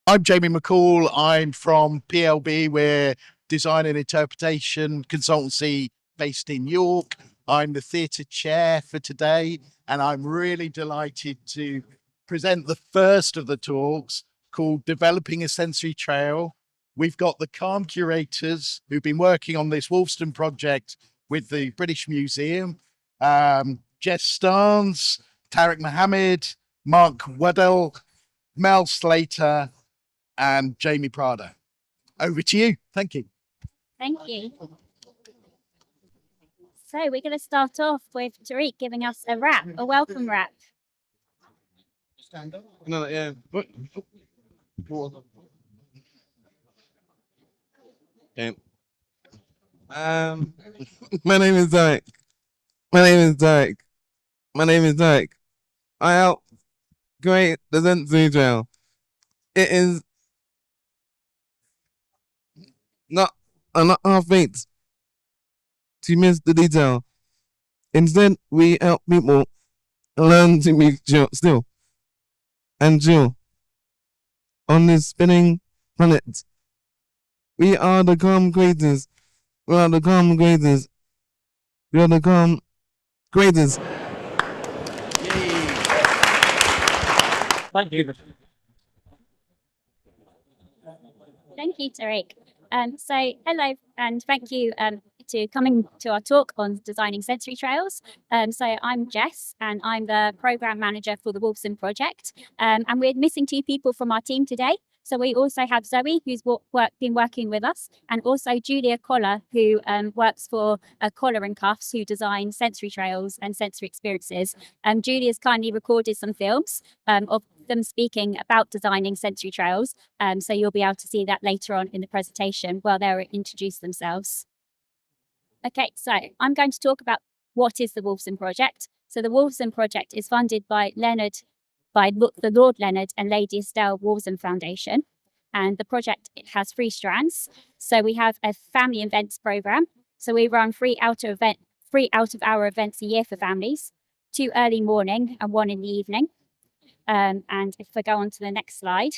I'm Jamie McCall. I'm from PLB. We're design and interpretation consultancy based in York. I'm the theatre chair for today, and I'm really delighted to present the first of the talks called Developing a Sensory Trail. We've got the Calm Curators who've been working on this Wolfson project with the British Museum, Jess Starns, Tarek Mohammed, Mark Waddell, Mel Slater, and Jamie Prada. Over to you. Thank you. Thank you. So we're going to start off with Tariq giving us a rap, a welcome rap. Stand up. No, yeah. What? Okay. My name is Derek. My name is Derek. My name is Derek. I help create the sensory trail. It is not half baked to miss the detail. Instead, we help people learn to be still and chill on this spinning planet. We are the calm creators. We are the calm creators. We are the calm creators. Thank you. Thank you, Tariq. So hello and thank you to coming to our talk on designing sensory trails. So I'm Jess and I'm the program manager for the Wolfson project. And we're missing two people from our team today. So we also have Zoe, who's been working with us, and also Julia Collar, who works for Collar and Cuffs, who design sensory trails and sensory experiences. Julia's kindly recorded some films of them speaking about designing sensory trails. So you'll be able to see that later on in the presentation while they introduce themselves. Okay, so I'm going to talk about what is the Wolfson Project. So the Wolfson Project is funded by the Lord Leonard and Lady Estelle Wolfson Foundation. And the project has 3 strands. So we have a family events program. So we run 3 out of hour events a year for families, 2 early morning and 1 in the evening. And if I go on to the next slide,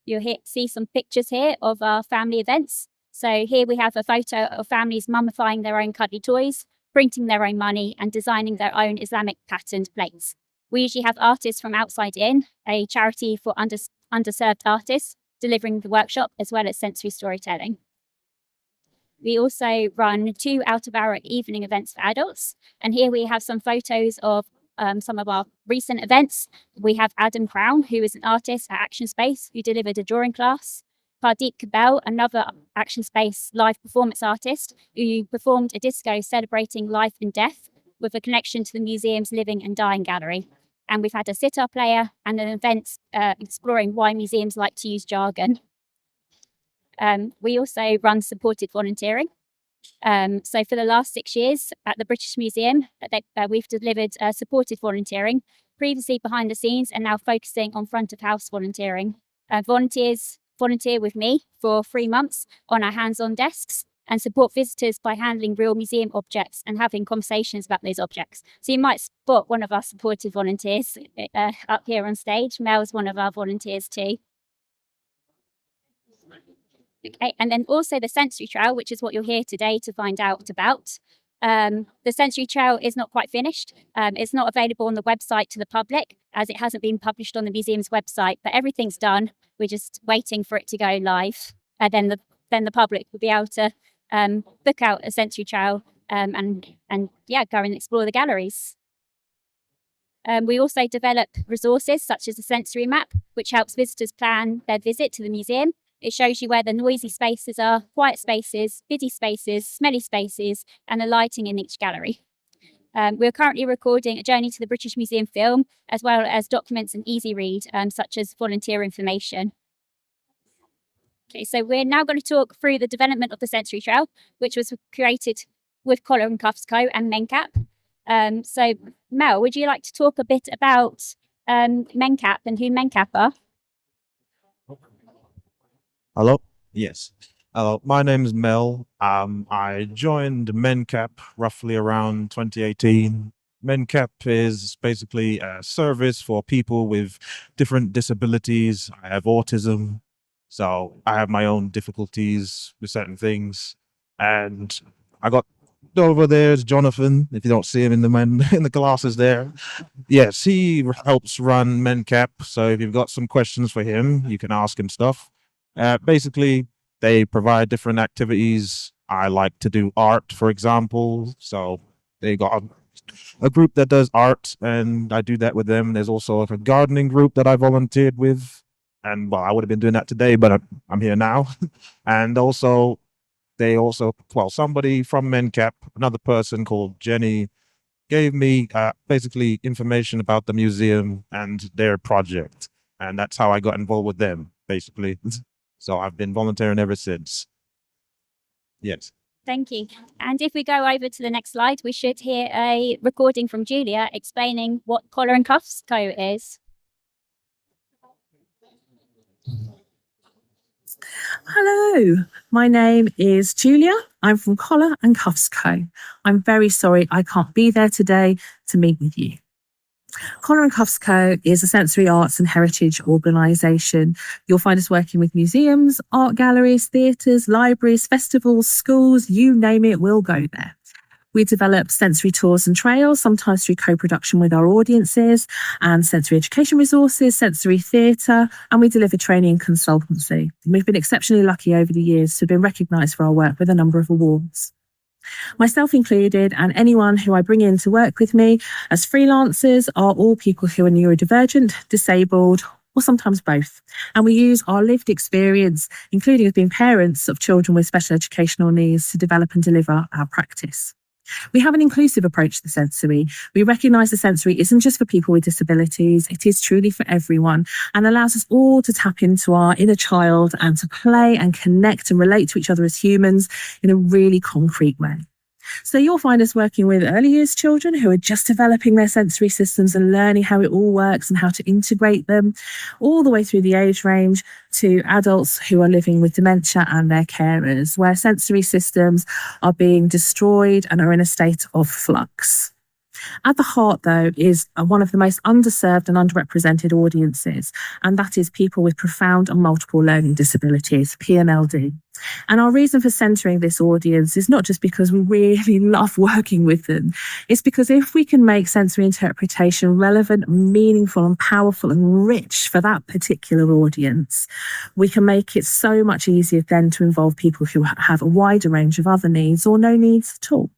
you'll see some pictures here of our family events. So here we have a photo of families mummifying their own cuddly toys, printing their own money, and designing their own Islamic patterned plates. We usually have artists from Outside In, a charity for underserved artists, delivering the workshop as well as sensory storytelling. We also run 2 out-of-hour evening events for adults. And here we have some photos of some of our recent events. We have Adam Crown, who is an artist at Action Space, who delivered a drawing class. Pardeep Kabel, another Action Space live performance artist, who performed a disco celebrating life and death with a connection to the museum's Living and Dying Gallery. And we've had a sitar player and an event exploring why museums like to use jargon. We also run supported volunteering. So for the last 6 years at the British Museum, we've delivered supported volunteering, previously behind the scenes and now focusing on front of house volunteering. Volunteers volunteer with me for 3 months on our hands-on desks and support visitors by handling real museum objects and having conversations about those objects. So you might spot one of our supported volunteers up here on stage. Mel's one of our volunteers too. Okay, and then also the sensory trail, which is what you're here today to find out about. The sensory trail is not quite finished. It's not available on the website to the public as it hasn't been published on the museum's website, but everything's done. We're just waiting for it to go live. Then the public will be able to book out a sensory trail and go and explore the galleries. We also develop resources such as a sensory map, which helps visitors plan their visit to the museum. It shows you where the noisy spaces are, quiet spaces, busy spaces, smelly spaces, and the lighting in each gallery. We're currently recording a journey to the British Museum film, as well as documents and easy read, such as volunteer information. Okay, so we're now going to talk through the development of the sensory trail, which was created with Collar and Cuffs Co. and MenCap. So Mel, would you like to talk a bit about MenCap and who MenCap are? Hello? Yes. Hello, my name is Mel. I joined MenCap roughly around 2018. MenCap is basically a service for people with different disabilities. I have autism, so I have my own difficulties with certain things. And I got over there's Jonathan, if you don't see him in the man in the glasses there. Yes, he helps run MenCap. So if you've got some questions for him, you can ask him stuff. Basically, they provide different activities. I like to do art, for example. So they got a group that does art, and I do that with them. There's also a gardening group that I volunteered with, and well, I would have been doing that today, but I'm here now. And also, somebody from MenCap, another person called Jenny, gave me basically information about the museum and their project, and that's how I got involved with them, basically. So I've been volunteering ever since. Yes. Thank you. And if we go over to the next slide, we should hear a recording from Julia explaining what collar and cuffs co is. Hello, my name is Julia. I'm from Collar and Cuffs Co. I'm very sorry I can't be there today to meet with you. Collar and Cuffs Co is a sensory arts and heritage organisation. You'll find us working with museums, art galleries, theatres, libraries, festivals, schools, you name it, we'll go there. We develop sensory tours and trails, sometimes through co-production with our audiences, and sensory education resources, sensory theatre, and we deliver training and consultancy. We've been exceptionally lucky over the years to have been recognised for our work with a number of awards. Myself included, and anyone who I bring in to work with me as freelancers are all people who are neurodivergent, disabled, or sometimes both. And we use our lived experience, including as being parents of children with special educational needs, to develop and deliver our practice. We have an inclusive approach to the sensory. We recognise the sensory isn't just for people with disabilities, it is truly for everyone and allows us all to tap into our inner child and to play and connect and relate to each other as humans in a really concrete way. So you'll find us working with early years children who are just developing their sensory systems and learning how it all works and how to integrate them, all the way through the age range to adults who are living with dementia and their carers, where sensory systems are being destroyed and are in a state of flux. At the heart, though, is one of the most underserved and underrepresented audiences, and that is people with profound and multiple learning disabilities, PMLD. And our reason for centering this audience is not just because we really love working with them. It's because if we can make sensory interpretation relevant, meaningful and powerful and rich for that particular audience, we can make it so much easier then to involve people who have a wider range of other needs or no needs at all.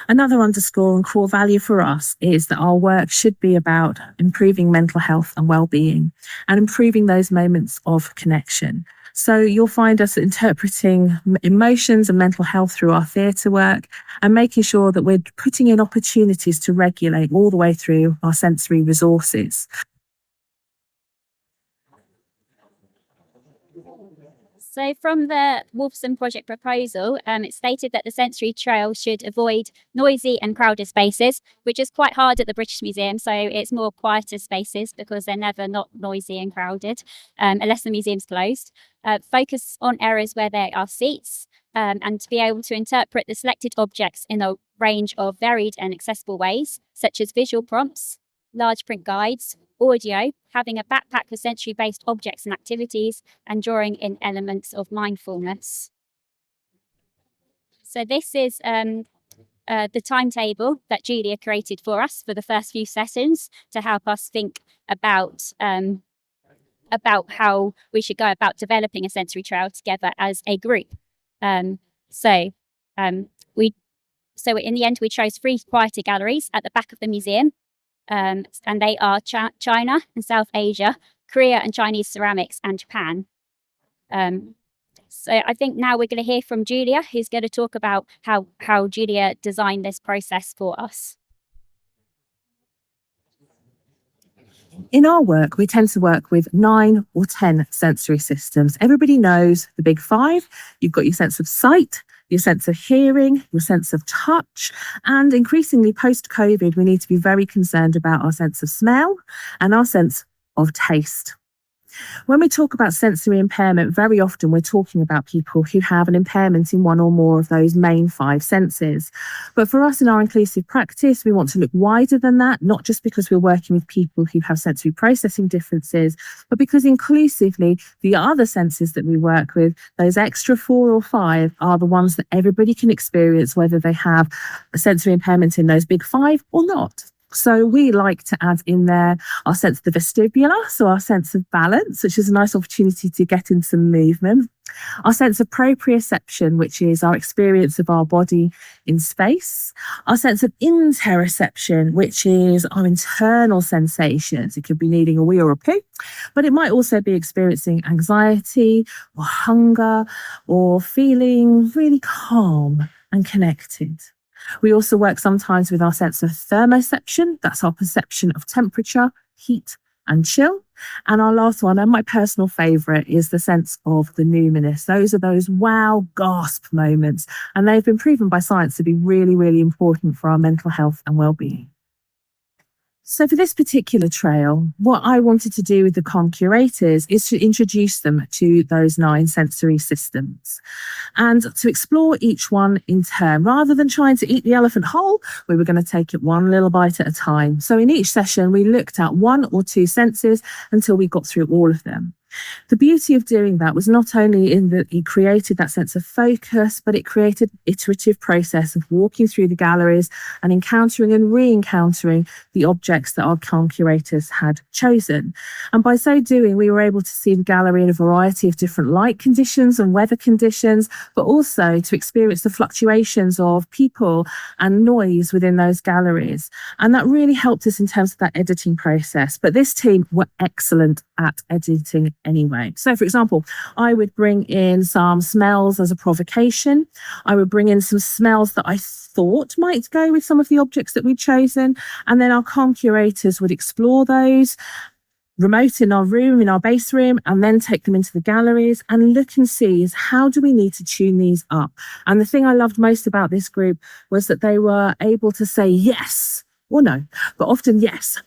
Another underscore and core value for us is that our work should be about improving mental health and well-being and improving those moments of connection. So you'll find us interpreting emotions and mental health through our theatre work and making sure that we're putting in opportunities to regulate all the way through our sensory resources. So from the Wolfson project proposal, it stated that the sensory trail should avoid noisy and crowded spaces, which is quite hard at the British Museum. So it's more quieter spaces because they're never not noisy and crowded, unless the museum's closed. Focus on areas where there are seats, and to be able to interpret the selected objects in a range of varied and accessible ways, such as visual prompts, large print guides, audio, having a backpack for sensory-based objects and activities, and drawing in elements of mindfulness. So this is the timetable that Julia created for us for the first few sessions to help us think about how we should go about developing a sensory trail together as a group. So in the end, we chose 3 quieter galleries at the back of the museum. And they are China and South Asia, Korea and Chinese ceramics, and Japan. So I think now we're going to hear from Julia, who's going to talk about how Julia designed this process for us. In our work, we tend to work with 9 or 10 sensory systems. Everybody knows the big 5. You've got your sense of sight, your sense of hearing, your sense of touch, and increasingly post-COVID, we need to be very concerned about our sense of smell and our sense of taste. When we talk about sensory impairment, very often we're talking about people who have an impairment in one or more of those main 5 senses. But for us in our inclusive practice, we want to look wider than that, not just because we're working with people who have sensory processing differences, but because inclusively, the other senses that we work with, those extra 4 or 5, are the ones that everybody can experience, whether they have a sensory impairment in those big 5 or not. So we like to add in there our sense of the vestibular, so our sense of balance, which is a nice opportunity to get in some movement. Our sense of proprioception, which is our experience of our body in space. Our sense of interoception, which is our internal sensations. It could be needing a wee or a poo, but it might also be experiencing anxiety or hunger or feeling really calm and connected. We also work sometimes with our sense of thermoception. That's our perception of temperature, heat, and chill. And our last one, and my personal favourite, is the sense of the numinous. Those are those wow, gasp moments. And they've been proven by science to be really, really important for our mental health and well-being. So for this particular trail, what I wanted to do with the Curators is to introduce them to those 9 sensory systems and to explore each one in turn. Rather than trying to eat the elephant whole, we were going to take it one little bite at a time. So in each session, we looked at 1 or 2 senses until we got through all of them. The beauty of doing that was not only in that it created that sense of focus, but it created an iterative process of walking through the galleries and encountering and re-encountering the objects that our curators had chosen. And by so doing, we were able to see the gallery in a variety of different light conditions and weather conditions, but also to experience the fluctuations of people and noise within those galleries. And that really helped us in terms of that editing process. But this team were excellent at editing anyway. So for example, I would bring in some smells as a provocation. I would bring in some smells that I thought might go with some of the objects that we'd chosen. And then our curators would explore those remote in our room, in our base room, and then take them into the galleries and look and see is how do we need to tune these up. And the thing I loved most about this group was that they were able to say yes or no, but often yes.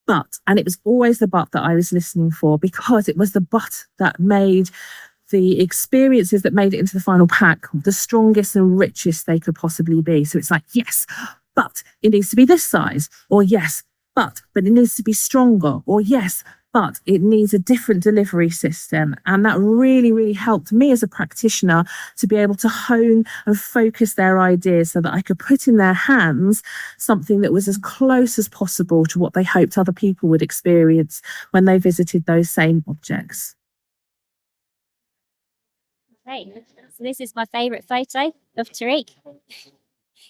But, and it was always the but that I was listening for, because it was the but that made the experiences that made it into the final pack the strongest and richest they could possibly be. So it's like, yes, but it needs to be this size, or yes, but it needs to be stronger, or yes, but it needs a different delivery system. And that really, really helped me as a practitioner to be able to hone and focus their ideas so that I could put in their hands something that was as close as possible to what they hoped other people would experience when they visited those same objects. Great. So this is my favourite photo of Tariq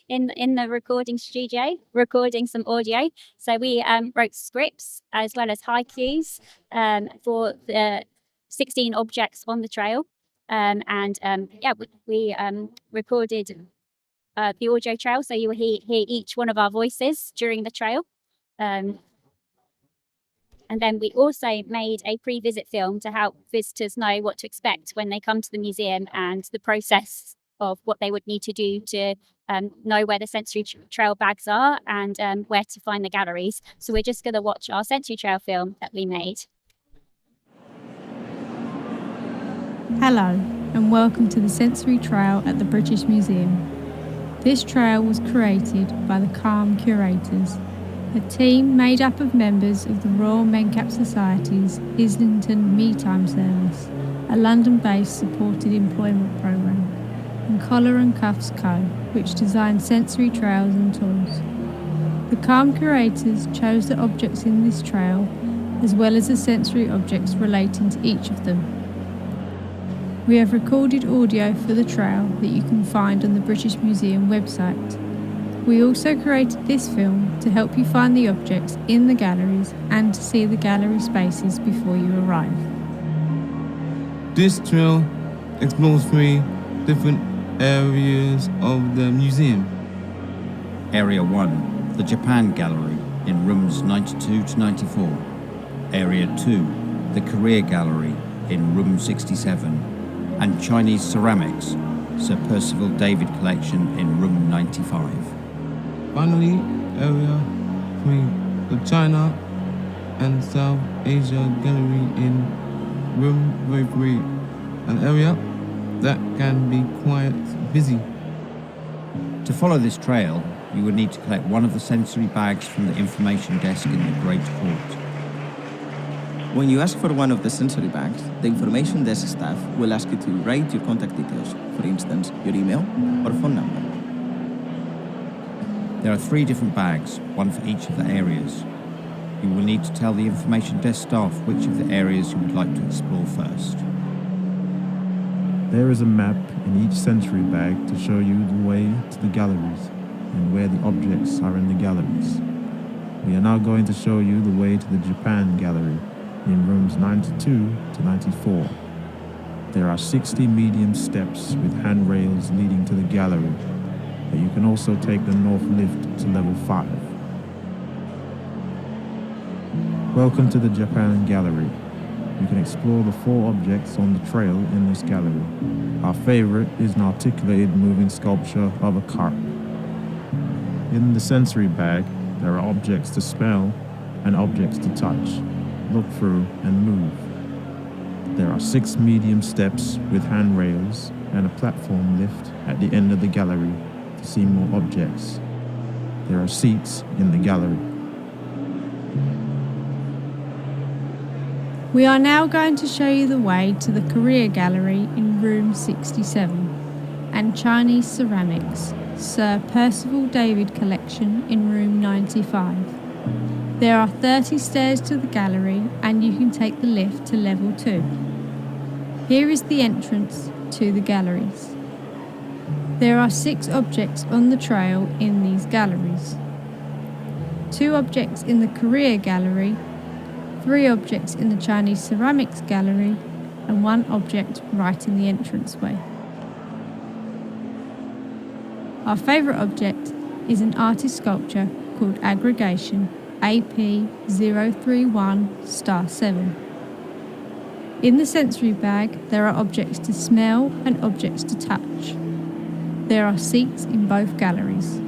in the recording studio, recording some audio. So we wrote scripts as well as haikus for the 16 objects on the trail. We recorded the audio trail, so you will hear each one of our voices during the trail. And then we also made a pre-visit film to help visitors know what to expect when they come to the museum and the process of what they would need to do to know where the sensory trail bags are and where to find the galleries. So we're just going to watch our sensory trail film that we made. Hello and welcome to the Sensory Trail at the British Museum. This trail was created by the Curators, a team made up of members of the Royal Mencap Society's Islington Me Time Service, a London-based supported employment programme, and Collar and Cuffs Co., which designed sensory trails and tours. The Curators chose the objects in this trail, as well as the sensory objects relating to each of them. We have recorded audio for the trail that you can find on the British Museum website. We also created this film to help you find the objects in the galleries and to see the gallery spaces before you arrive. This trail explores 3 different areas of the museum. Area 1, the Japan Gallery in rooms 92 to 94. Area 2, the Korea Gallery in room 67. And Chinese ceramics, Sir Percival David Collection in room 95. Finally, area 3, the China and South Asia Gallery in room 33, an area that can be quite busy. To follow this trail, you would need to collect one of the sensory bags from the information desk in the Great Court. When you ask for one of the sensory bags, the information desk staff will ask you to write your contact details, for instance, your email or phone number. There are 3 different bags, one for each of the areas. You will need to tell the information desk staff which of the areas you would like to explore first. There is a map in each sensory bag to show you the way to the galleries and where the objects are in the galleries. We are now going to show you the way to the Japan gallery in rooms 92 to 94. There are 60 medium steps with handrails leading to the gallery, but you can also take the north lift to level 5. Welcome to the Japan gallery. You can explore the 4 objects on the trail in this gallery. Our favorite is an articulated moving sculpture of a carp. In the sensory bag, there are objects to smell and objects to touch, look through and move. There are 6 medium steps with handrails and a platform lift at the end of the gallery to see more objects. There are seats in the gallery. We are now going to show you the way to the Korea Gallery in room 67 and Chinese ceramics, Sir Percival David collection in room 95. There are 30 stairs to the gallery and you can take the lift to level 2. Here is the entrance to the galleries. There are 6 objects on the trail in these galleries. 2 objects in the Korea Gallery, 3 objects in the Chinese ceramics gallery, and 1 object right in the entranceway. Our favourite object is an artist sculpture called Aggregation AP031*7. In the sensory bag, there are objects to smell and objects to touch. There are seats in both galleries.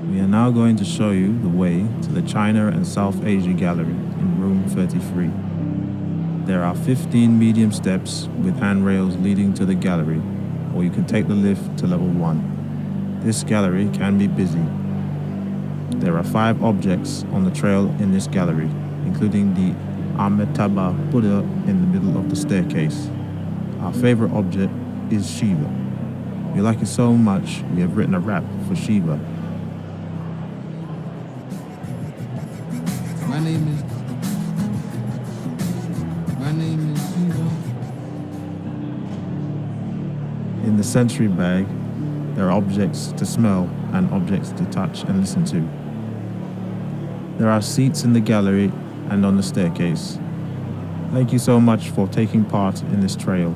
We are now going to show you the way to the China and South Asia gallery in room 33. There are 15 medium steps with handrails leading to the gallery, or you can take the lift to level 1. This gallery can be busy. There are 5 objects on the trail in this gallery, including the Amitabha Buddha in the middle of the staircase. Our favorite object is Shiva. We like it so much, we have written a rap for Shiva. My name is Shiva. In the sensory bag, there are objects to smell and objects to touch and listen to. There are seats in the gallery and on the staircase. Thank you so much for taking part in this trail.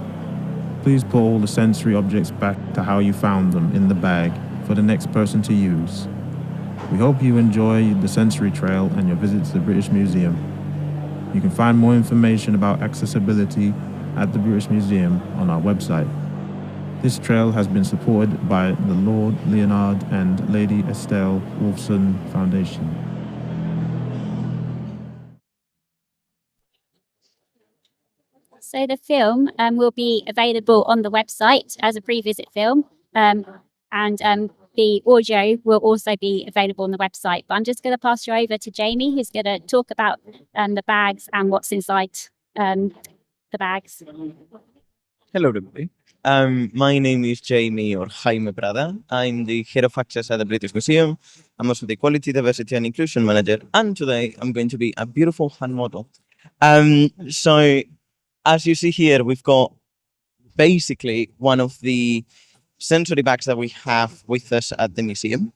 Please put all the sensory objects back to how you found them in the bag for the next person to use. We hope you enjoy the sensory trail and your visit to the British Museum. You can find more information about accessibility at the British Museum on our website. This trail has been supported by the Lord Leonard and Lady Estelle Wolfson Foundation. So the film will be available on the website as a pre-visit film, and the audio will also be available on the website. But I'm just going to pass you over to Jamie, who's going to talk about the bags and what's inside the bags. Hello, everybody. My name is Jamie or Jaime Prada. I'm the head of access at the British Museum. I'm also the quality, diversity and inclusion manager. And today I'm going to be a beautiful hand model. So as you see here, we've got basically one of the sensory bags that we have with us at the museum.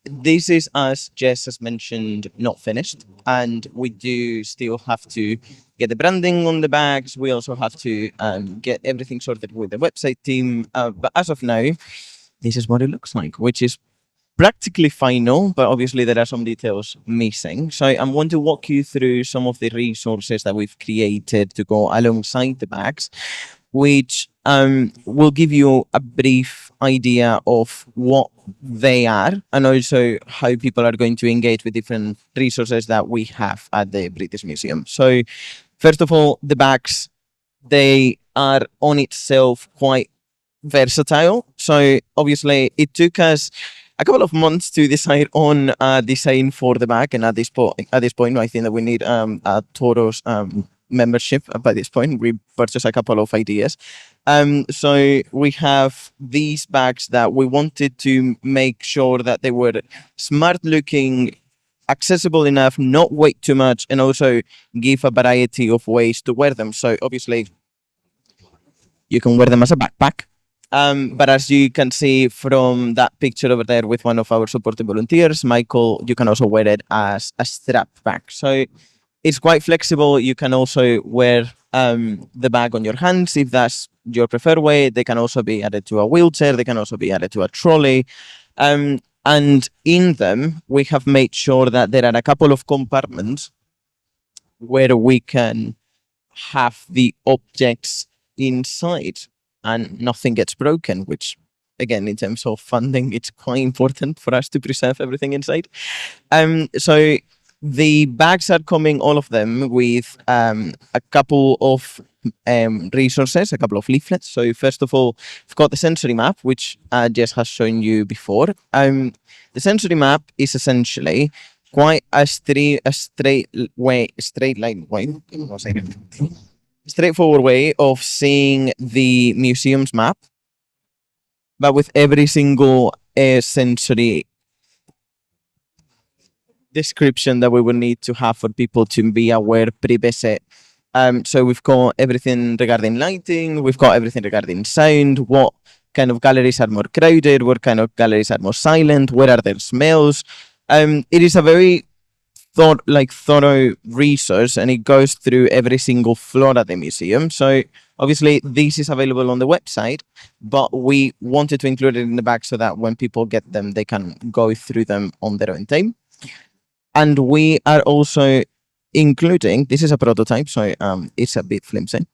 This is, as Jess has mentioned, not finished, and we do still have to get the branding on the bags. We also have to get everything sorted with the website team. But as of now, this is what it looks like, which is practically final, but obviously there are some details missing. So I'm going to walk you through some of the resources that we've created to go alongside the bags, which we'll give you a brief idea of what they are and also how people are going to engage with different resources that we have at the British Museum. So, first of all, the bags, they are on itself quite versatile. So obviously it took us a couple of months to decide on a design for the bag, and at this point, I think that we need a Toros membership. By this point, we purchased a couple of ideas. So we have these bags that we wanted to make sure that they were smart looking, accessible enough, not weigh too much, and also give a variety of ways to wear them. So obviously you can wear them as a backpack. But as you can see from that picture over there with one of our supporting volunteers, Michael, you can also wear it as a strap bag. So it's quite flexible. You can also wear the bag on your hands if that's your preferred way. They can also be added to a wheelchair. They can also be added to a trolley. And in them, we have made sure that there are a couple of compartments where we can have the objects inside and nothing gets broken, which again, in terms of funding, it's quite important for us to preserve everything inside. So the bags are coming, all of them, with a couple of resources, a couple of leaflets. So first of all, we've got the sensory map, which Jess has shown you before. The sensory map is essentially quite a straightforward way of seeing the museum's map, but with every single sensory description that we will need to have for people to be aware pre-visit. So we've got everything regarding lighting, we've got everything regarding sound, what kind of galleries are more crowded, what kind of galleries are more silent, where are there smells. It is a very thorough resource, and it goes through every single floor at the museum. So obviously this is available on the website, but we wanted to include it in the back so that when people get them, they can go through them on their own time. And we are also including, this is a prototype, so it's a bit flimsy,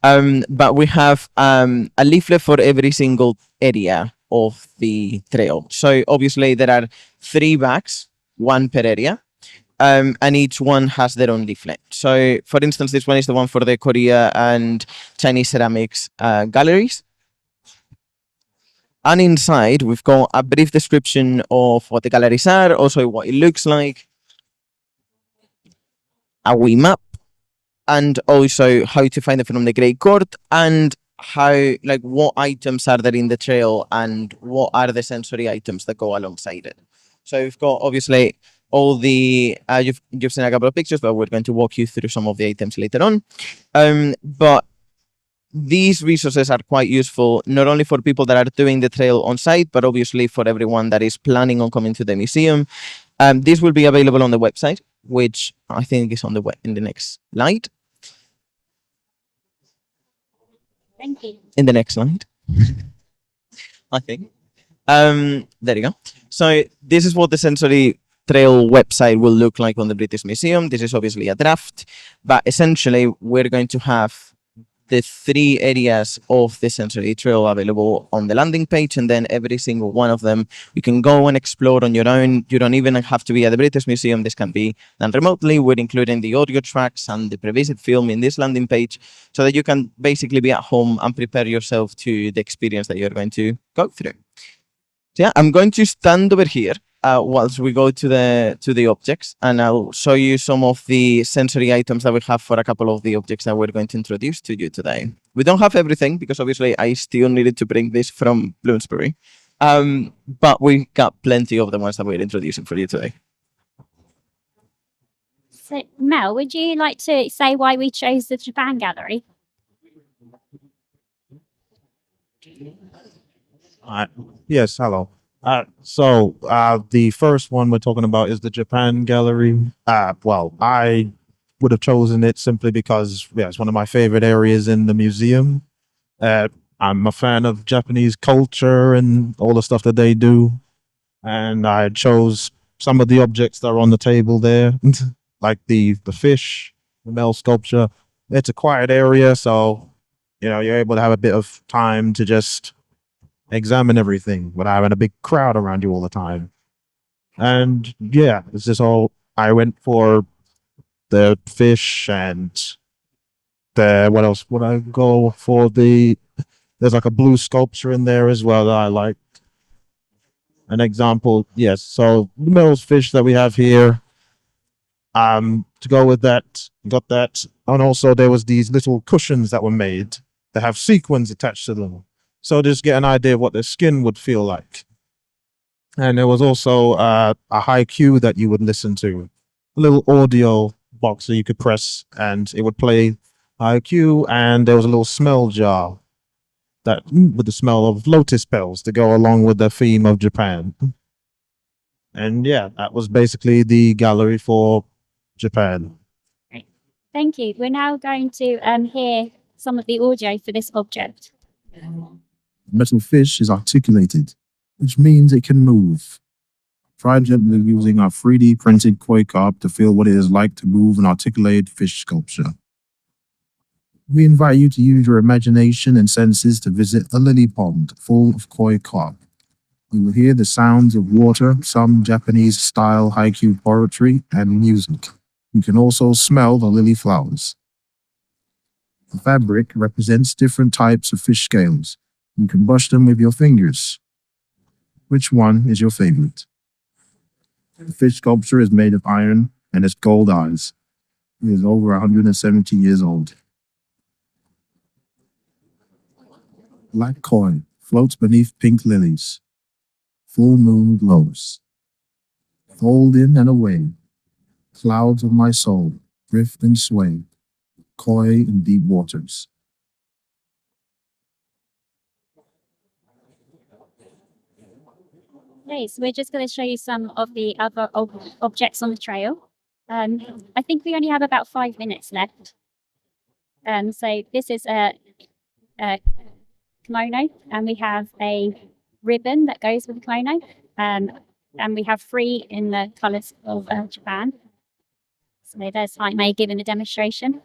but we have a leaflet for every single area of the trail. So obviously there are 3 bags, 1 per area. And each one has their own leaflet. So, for instance, this one is the one for the Korea and Chinese ceramics galleries. And inside, we've got a brief description of what the galleries are, also what it looks like, a wee map, and also how to find it from the Great Court, and how, what items are there in the trail, and what are the sensory items that go alongside it. So we've got, obviously, all the you've seen a couple of pictures, but we're going to walk you through some of the items later on. But these resources are quite useful not only for people that are doing the trail on site, but obviously for everyone that is planning on coming to the museum. This will be available on the website, which I think is on the in the next slide. Thank you. In the next slide, I think. There you go. So this is what the sensory trail website will look like on the British Museum. This is obviously a draft, but essentially we're going to have the 3 areas of the sensory trail available on the landing page, and then every single one of them you can go and explore on your own. You don't even have to be at the British Museum. This can be done remotely. We're including the audio tracks and the pre-visit film in this landing page so that you can basically be at home and prepare yourself to the experience that you're going to go through. So yeah, I'm going to stand over here whilst we go to the objects, and I'll show you some of the sensory items that we have for a couple of the objects that we're going to introduce to you today. We don't have everything because obviously I still needed to bring this from Bloomsbury, but we got plenty of the ones that we're introducing for you today. So, Mel, would you like to say why we chose the Japan Gallery? Yes, hello. So the first one we're talking about is the Japan Gallery. Well, I would have chosen it simply because it's one of my favorite areas in the museum. I'm a fan of Japanese culture and all the stuff that they do, and I chose some of the objects that are on the table there, like the fish, the Mel sculpture. It's a quiet area, so You're able to have a bit of time to just examine everything without having a big crowd around you all the time. And yeah, it's just all. I went for the fish and the what else would I go for? There's like a blue sculpture in there as well that I like. An example, yes. So the Mills fish that we have here. To go with that, got that, and also there was these little cushions that were made that have sequins attached to them. So just get an idea of what their skin would feel like. And there was also a haiku that you would listen to, a little audio box that you could press, and it would play haiku. And there was a little smell jar that with the smell of lotus petals to go along with the theme of Japan. And yeah, that was basically the gallery for Japan. Thank you. We're now going to hear some of the audio for this object. Metal fish is articulated, which means it can move. Try gently using our 3D printed koi carp to feel what it is like to move an articulated fish sculpture. We invite you to use your imagination and senses to visit a lily pond full of koi carp. You will hear the sounds of water, some Japanese-style haiku poetry, and music. You can also smell the lily flowers. The fabric represents different types of fish scales. You can brush them with your fingers. Which one is your favorite? The fish sculpture is made of iron and has gold eyes. It is over 170 years old. Black koi floats beneath pink lilies. Full moon glows. Fold in and away. Clouds of my soul drift and sway. Koi in deep waters. Okay, so we're just going to show you some of the other objects on the trail. I think we only have about 5 minutes left. So this is a kimono, and we have a ribbon that goes with the kimono, and we have 3 in the colours of Japan. So there's Jaime giving a demonstration.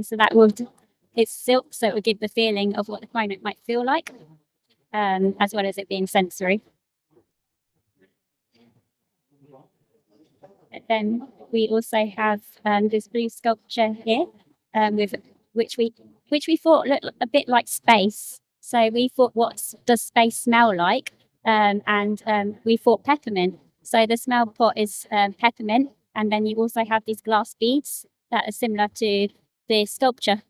So that would, it's silk, so it would give the feeling of what the kimono might feel like, as well as it being sensory. And then we also have this blue sculpture here, with which we thought looked a bit like space. So we thought, what does space smell like? And we thought peppermint. So the smell pot is peppermint, and then you also have these glass beads that are similar to the sculpture.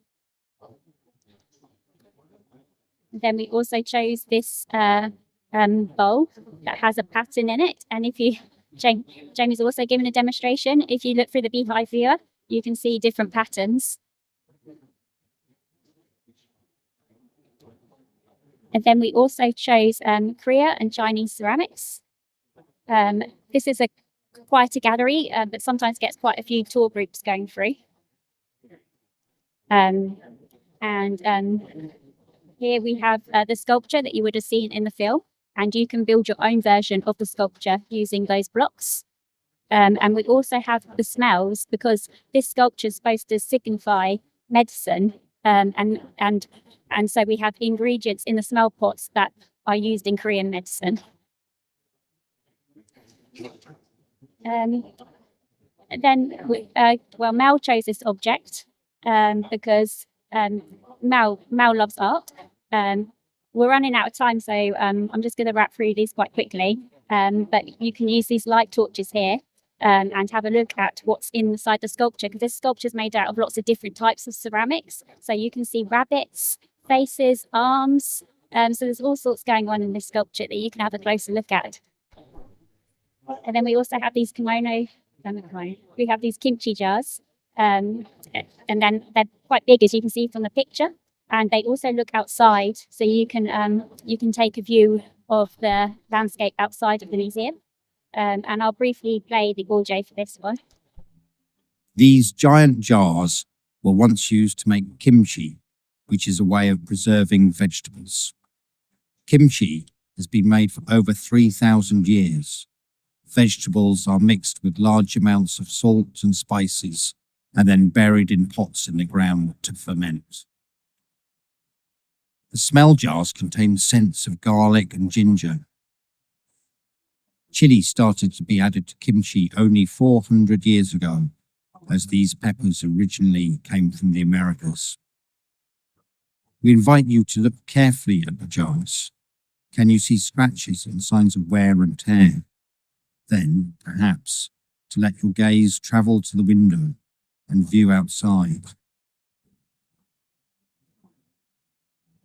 Then we also chose this bowl that has a pattern in it, and if you Jamie's also given a demonstration. If you look through the beehive viewer, you can see different patterns. And then we also chose Korea and Chinese ceramics. This is quite a gallery, but sometimes gets quite a few tour groups going through. Here we have the sculpture that you would have seen in the film, and you can build your own version of the sculpture using those blocks. And we also have the smells, because this sculpture is supposed to signify medicine, and so we have ingredients in the smell pots that are used in Korean medicine. Then, Mel chose this object because Mel loves art. We're running out of time, so I'm just going to wrap through these quite quickly. But you can use these light torches here and have a look at what's inside the sculpture, because this sculpture is made out of lots of different types of ceramics. So you can see rabbits, faces, arms. So there's all sorts going on in this sculpture that you can have a closer look at. And then we also have these we have these kimchi jars, and then they're quite big, as you can see from the picture, and they also look outside, so you can take a view of the landscape outside of the museum. And I'll briefly play the audio for this one. These giant jars were once used to make kimchi, which is a way of preserving vegetables. Kimchi has been made for over 3,000 years. Vegetables are mixed with large amounts of salt and spices and then buried in pots in the ground to ferment. The smell jars contain scents of garlic and ginger. Chili started to be added to kimchi only 400 years ago, as these peppers originally came from the Americas. We invite you to look carefully at the jars. Can you see scratches and signs of wear and tear? Then, perhaps, to let your gaze travel to the window and view outside.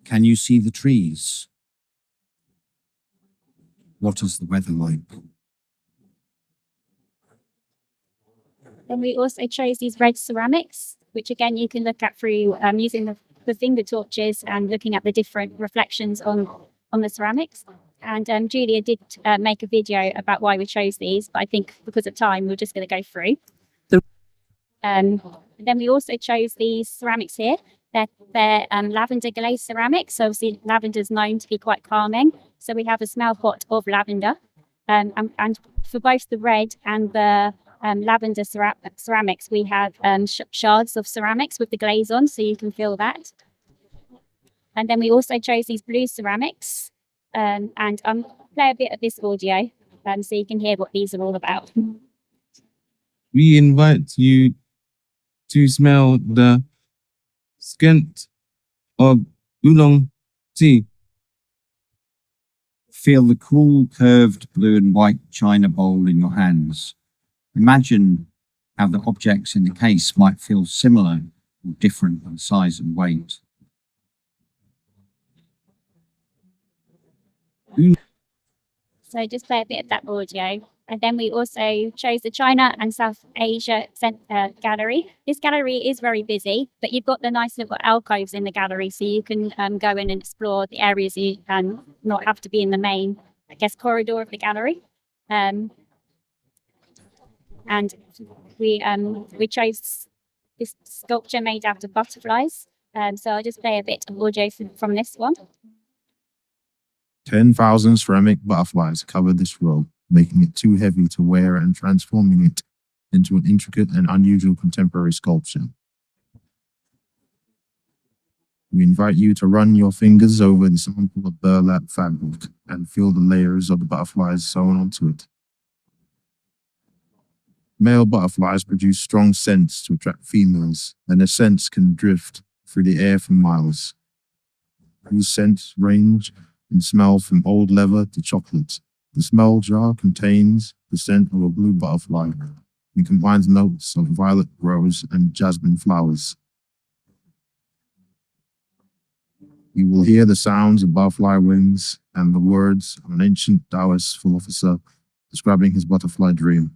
Can you see the trees? What is the weather like? Then we also chose these red ceramics, which again you can look at through using the finger torches and looking at the different reflections on the ceramics. And Julia did make a video about why we chose these, but I think because of time, we're just going to go through. Then we also chose these ceramics here. They're lavender glaze ceramics. So obviously lavender is known to be quite calming. So we have a smell pot of lavender. And for both the red and the lavender ceramics, we have shards of ceramics with the glaze on, so you can feel that. And then we also chose these blue ceramics. And play a bit of this audio so you can hear what these are all about. We invite you to smell the scent of oolong tea. Feel the cool, curved blue and white china bowl in your hands. Imagine how the objects in the case might feel similar or different in size and weight. So just play a bit of that audio. And then we also chose the China and South Asia gallery. This gallery is very busy, but you've got the nice little alcoves in the gallery, so you can go in and explore the areas you not have to be in the main, corridor of the gallery. And we chose this sculpture made out of butterflies. So I'll just play a bit of audio from this one. 10,000 ceramic butterflies covered this robe, making it too heavy to wear and transforming it into an intricate and unusual contemporary sculpture. We invite you to run your fingers over the sample of burlap fabric and feel the layers of the butterflies sewn onto it. Male butterflies produce strong scents to attract females, and their scents can drift through the air for miles. These scents range in smell from old leather to chocolate. The smell jar contains the scent of a blue butterfly and combines notes of violet rose and jasmine flowers. You will hear the sounds of butterfly wings and the words of an ancient Taoist philosopher describing his butterfly dream.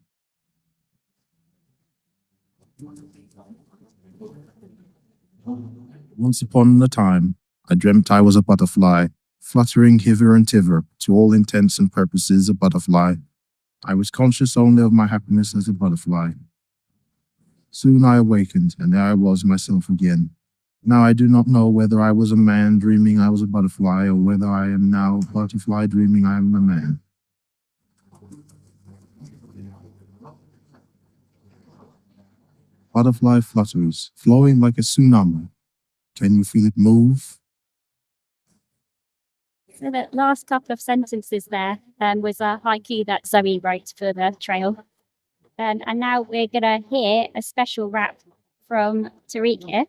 Once upon a time, I dreamt I was a butterfly, fluttering hither and thither, to all intents and purposes a butterfly. I was conscious only of my happiness as a butterfly. Soon I awakened, and there I was myself again. Now I do not know whether I was a man dreaming I was a butterfly, or whether I am now a butterfly dreaming I am a man. Butterfly flutters, flowing like a tsunami. Can you feel it move? So the last couple of sentences there was a haiku that Zoe wrote for the trail. And now we're going to hear a special rap from Tariq here.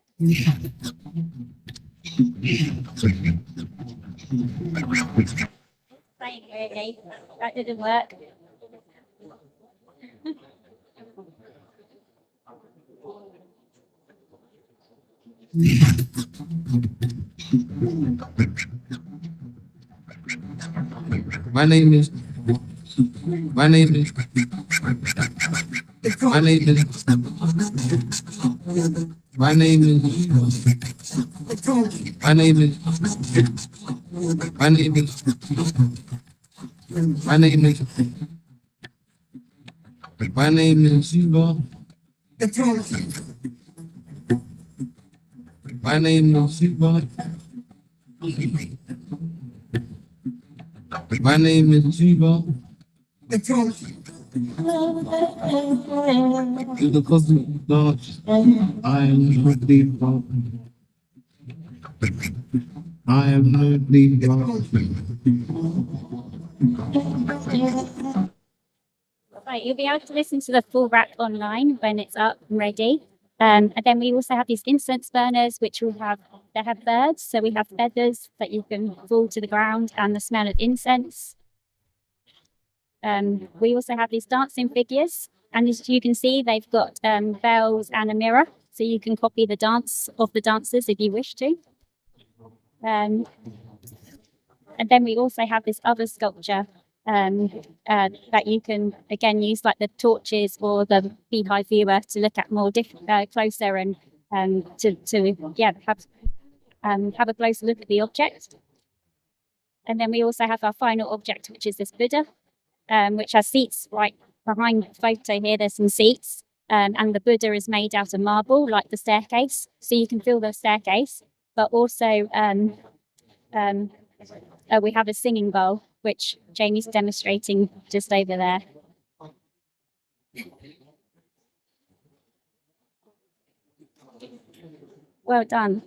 Really. That didn't work. My name is my name is my name is my name is my name is my name is my name is my name is Hugo. My name is Hugo. My name is Hugo. I am Right, you'll be able to listen to the full rack online when it's up and ready. And then we also have these incense burners, which they have birds. So we have feathers that you can fall to the ground and the smell of incense. We also have these dancing figures. And as you can see, they've got bells and a mirror. So you can copy the dance of the dancers if you wish to. And then we also have this other sculpture that you can again use like the torches or the beehive viewer to look at more closer and have a closer look at the object. And then we also have our final object, which is this Buddha, which has seats right behind the photo here. There's some seats, and the Buddha is made out of marble, like the staircase, so you can feel the staircase. But also, we have a singing bowl, which Jamie's demonstrating just over there. Well done.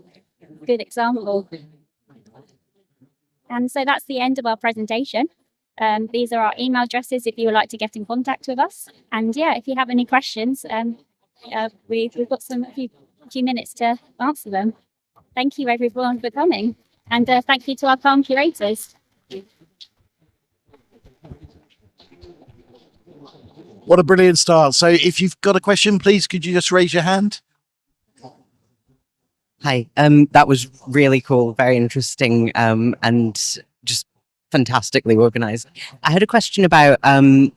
Good example. And so that's the end of our presentation. These are our email addresses if you would like to get in contact with us. And yeah, if you have any questions, we've got a few minutes to answer them. Thank you everyone for coming. And thank you to our CALM curators. What a brilliant start. So if you've got a question, please, could you just raise your hand? Hi, that was really cool, very interesting, and just fantastically organized. I had a question about the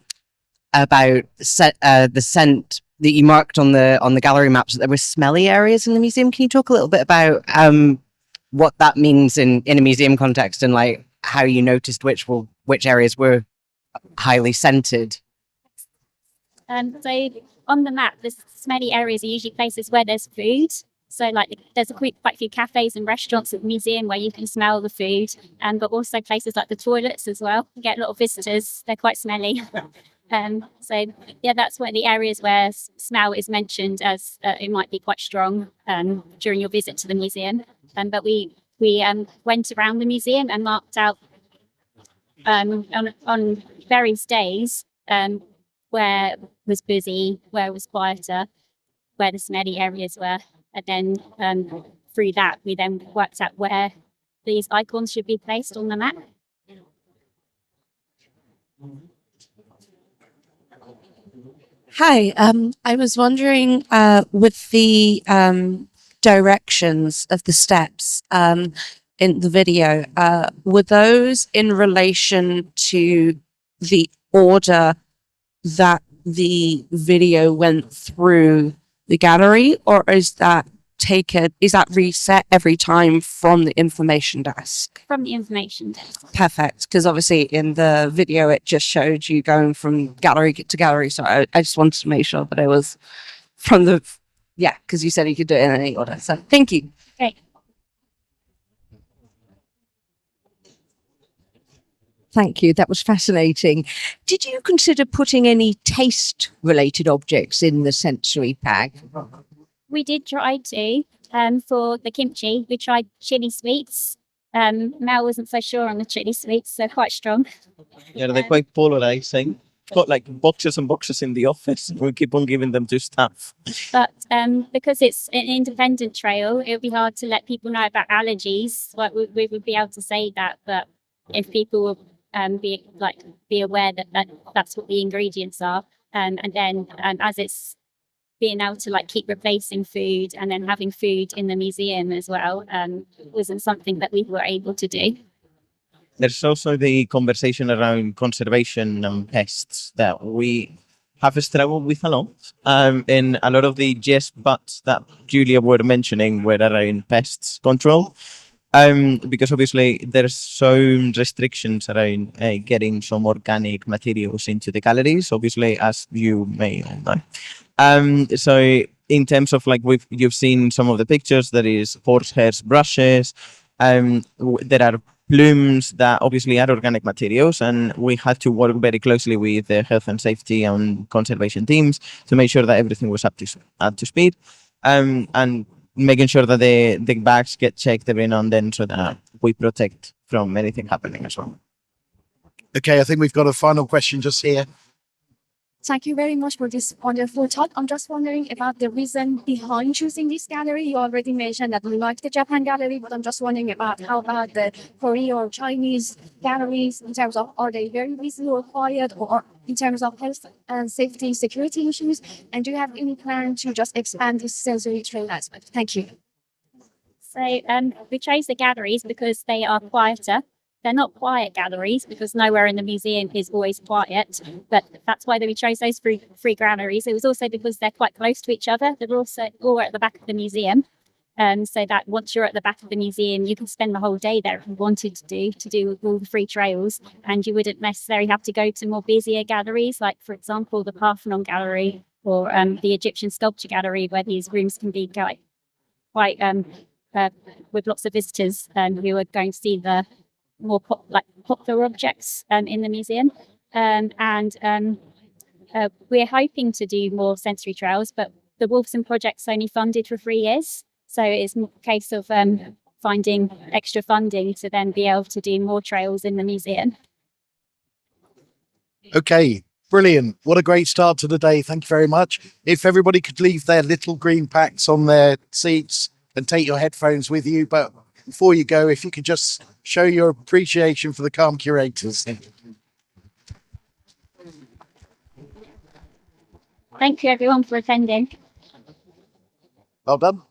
scent that you marked on the gallery maps, that there were smelly areas in the museum. Can you talk a little bit about what that means in a museum context, and like how you noticed which areas were highly scented? So on the map, the smelly areas are usually places where there's food. So like there's quite a few cafes and restaurants at the museum where you can smell the food, but also places like the toilets as well. You get a lot of visitors, they're quite smelly. So yeah, that's one of the areas where smell is mentioned, as it might be quite strong during your visit to the museum. But we went around the museum and marked out on various days where it was busy, where it was quieter, where the smelly areas were. And then through that, we then worked out where these icons should be placed on the map. Hi, I was wondering with the directions of the steps in the video, were those in relation to the order that the video went through the gallery, or is that reset every time from the information desk? From the information desk. Perfect, because obviously in the video it just showed you going from gallery to gallery, so I just wanted to make sure that it was from because you said you could do it in any order, so thank you. Great. Thank you. That was fascinating. Did you consider putting any taste-related objects in the sensory pack? We did try to. For the kimchi, we tried chili sweets. Mel wasn't so sure on the chili sweets, so quite strong. Yeah, they're quite polarizing. Got like boxes and boxes in the office. We keep on giving them to staff. But because it's an independent trail, it would be hard to let people know about allergies. Like we would be able to say that, but if people will be aware that that's what the ingredients are, and then as it's being able to like keep replacing food and then having food in the museum as well, wasn't something that we were able to do. There's also the conversation around conservation and pests that we have struggled with a lot. And a lot of the yes buts that Julia were mentioning were around pests control. Because obviously there's some restrictions around getting some organic materials into the galleries, obviously, as you may all know. So in terms of like you've seen some of the pictures, there is horsehairs brushes. There are plumes that obviously are organic materials, and we had to work very closely with the health and safety and conservation teams to make sure that everything was up to speed, and making sure that the bags get checked every now and then so that we protect from anything happening as well. Okay, I think we've got a final question just here. Thank you very much for this wonderful talk. I'm just wondering about the reason behind choosing this gallery. You already mentioned that we like the Japan gallery, but I'm just wondering about how about the Korean or Chinese galleries in terms of, are they very busy or quiet, or in terms of health and safety security issues? And do you have any plan to just expand this sensory trail aspect? Thank you. So we chose the galleries because they are quieter. They're not quiet galleries because nowhere in the museum is always quiet, but that's why we chose those three galleries. It was also because they're quite close to each other. They're also all at the back of the museum, so that once you're at the back of the museum, you can spend the whole day there if you wanted to do all the free trails, and you wouldn't necessarily have to go to more busier galleries, like for example the Parthenon Gallery or the Egyptian Sculpture Gallery, where these rooms can be quite with lots of visitors who are going to see the more popular objects in the museum, we're hoping to do more sensory trails, but the Wolfson project's only funded for 3 years, so it's a case of finding extra funding to then be able to do more trails in the museum. Okay, brilliant. What a great start to the day. Thank you very much. If everybody could leave their little green packs on their seats and take your headphones with you, but before you go, if you could just show your appreciation for the CALM curators. Thank you everyone for attending. Well done.